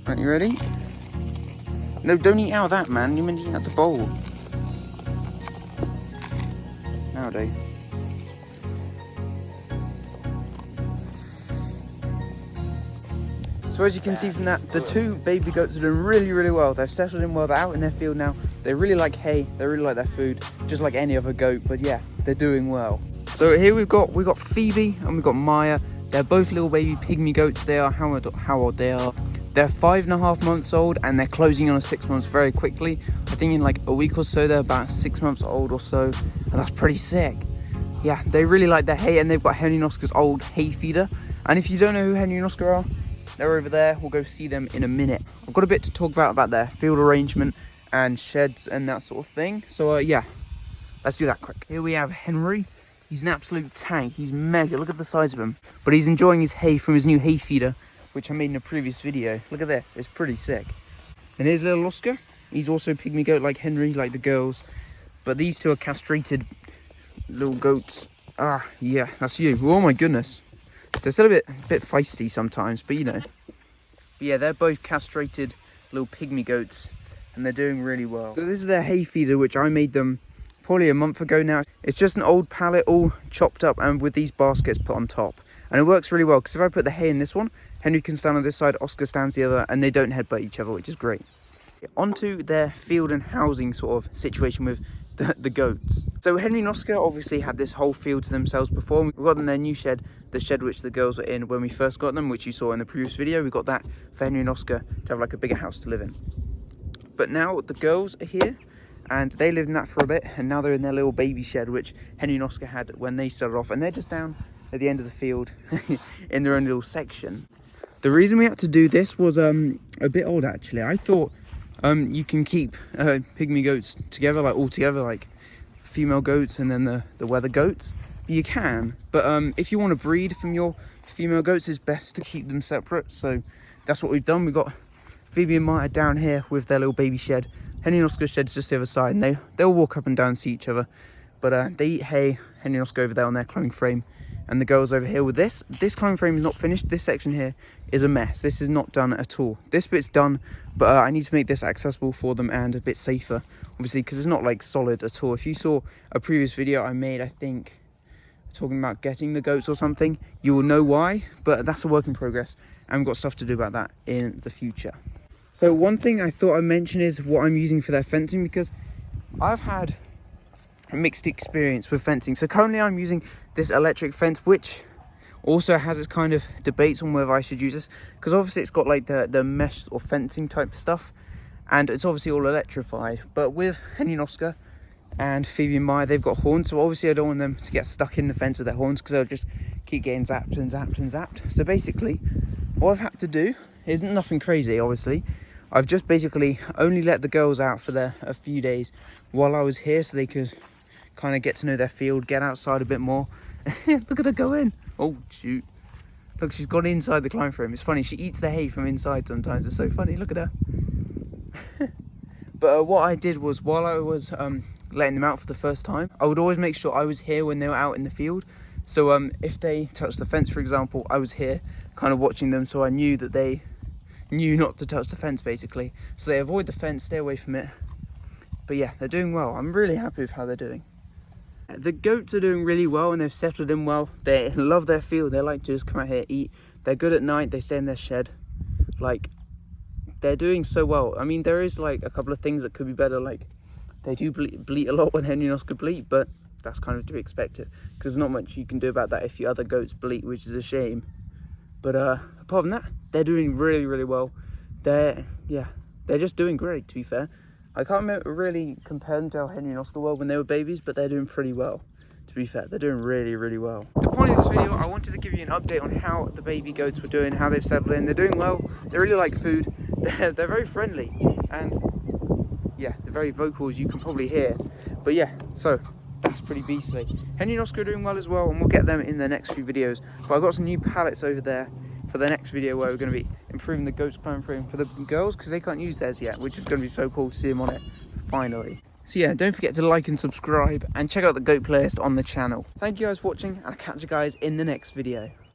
Right, you ready? No, don't eat out of that, man. You're meant to eat out the bowl. Nowadays. So as you can see from that, the two baby goats are doing really, really well. They've settled in well. They're out in their field now. They really like hay. They really like their food, just like any other goat. But yeah, they're doing well. So here we've got Phoebe and we've got Maya. They're both little baby pygmy goats. They are how old they are. They're 5.5 months old and they're closing on 6 months very quickly. I think in like a week or so they're about 6 months old or so, and that's pretty sick. Yeah, they really like their hay, and they've got Henry and Oscar's old hay feeder. And if you don't know who Henry and Oscar are, they're over there. We'll go see them in a minute. I've got a bit to talk about their field arrangement and sheds and that sort of thing. So yeah, let's do that quick. Here we have Henry. He's an absolute tank. He's mega. Look at the size of him. But he's enjoying his hay from his new hay feeder, which I made in a previous video. Look at this. It's pretty sick. And here's little Oscar. He's also a pygmy goat like Henry, like the girls. But these two are castrated little goats. Ah, yeah, that's you. Oh my goodness. They're still a bit feisty sometimes, but you know. But yeah, they're both castrated little pygmy goats, and they're doing really well. So this is their hay feeder, which I made them probably a month ago now. It's just an old pallet all chopped up and with these baskets put on top. And it works really well, because if I put the hay in this one, Henry can stand on this side, Oscar stands the other, and they don't headbutt each other, which is great. Onto their field and housing sort of situation with the goats. So Henry and Oscar obviously had this whole field to themselves before. We got them their new shed, the shed which the girls were in when we first got them, which you saw in the previous video. We got that for Henry and Oscar to have like a bigger house to live in. But now the girls are here, and they lived in that for a bit, and now they're in their little baby shed, which Henry and Oscar had when they started off, and they're just down at the end of the field in their own little section. The reason we had to do this was a bit odd actually. I thought you can keep pygmy goats together, like all together, like female goats and then the weather goats. You can, but if you want to breed from your female goats, it's best to keep them separate. So that's what we've done. We've got Phoebe and Maya down here with their little baby shed. Henry and Oscar's shed's just the other side, and they'll walk up and down and see each other. But they eat hay. Henry and Oscar over there on their climbing frame, and the girls over here with this. This climbing frame is not finished. This section here is a mess. This is not done at all. This bit's done, but I need to make this accessible for them and a bit safer, obviously, because it's not like solid at all. If you saw a previous video I made, I think talking about getting the goats or something, you will know why, but that's a work in progress, and we've got stuff to do about that in the future. So one thing I thought I'd mention is what I'm using for their fencing, because I've had a mixed experience with fencing. So currently I'm using this electric fence, which also has its kind of debates on whether I should use this, because obviously it's got like the mesh or fencing type stuff, and it's obviously all electrified. But with Henry and Oscar and Phoebe and Maya, they've got horns, so obviously I don't want them to get stuck in the fence with their horns, because they'll just keep getting zapped and zapped and zapped. So basically what I've had to do isn't nothing crazy. Obviously I've just basically only let the girls out for a few days while I was here, so they could kind of get to know their field, get outside a bit more. Look at her go in. Oh shoot, look, she's gone inside the climb frame. It's funny, she eats the hay from inside sometimes. It's so funny, look at her. But what I did was, while I was letting them out for the first time, I would always make sure I was here when they were out in the field. So if they touched the fence, for example, I was here kind of watching them, so I knew that they knew not to touch the fence basically. So they avoid the fence, stay away from it. But yeah, they're doing well. I'm really happy with how they're doing. The goats are doing really well, and they've settled in well. They love their field. They like to just come out here, eat. They're good at night. They stay in their shed. Like, they're doing so well. I mean, there is like a couple of things that could be better. Like, they do bleat a lot when Henry and Oscar bleat, but that's kind of to be expected, because there's not much you can do about that if your other goats bleat, which is a shame. But apart from that, they're doing really, really well. They're just doing great, to be fair. I can't really compare them to how Henry and Oscar were when they were babies, but they're doing pretty well, to be fair. They're doing really, really well. The point of this video, I wanted to give you an update on how the baby goats were doing, how they've settled in. They're doing well. They really like food. They're very friendly, and yeah, they're very vocal, as you can probably hear. But yeah, so that's pretty beastly. Henry and Oscar are doing well as well, and we'll get them in the next few videos. But I've got some new pallets over there for the next video, where we're going to be improving the goats climbing frame for the girls, because they can't use theirs yet, which is going to be so cool to see them on it finally. So yeah, don't forget to like and subscribe, and check out the goat playlist on the channel. Thank you guys for watching, and I'll catch you guys in the next video.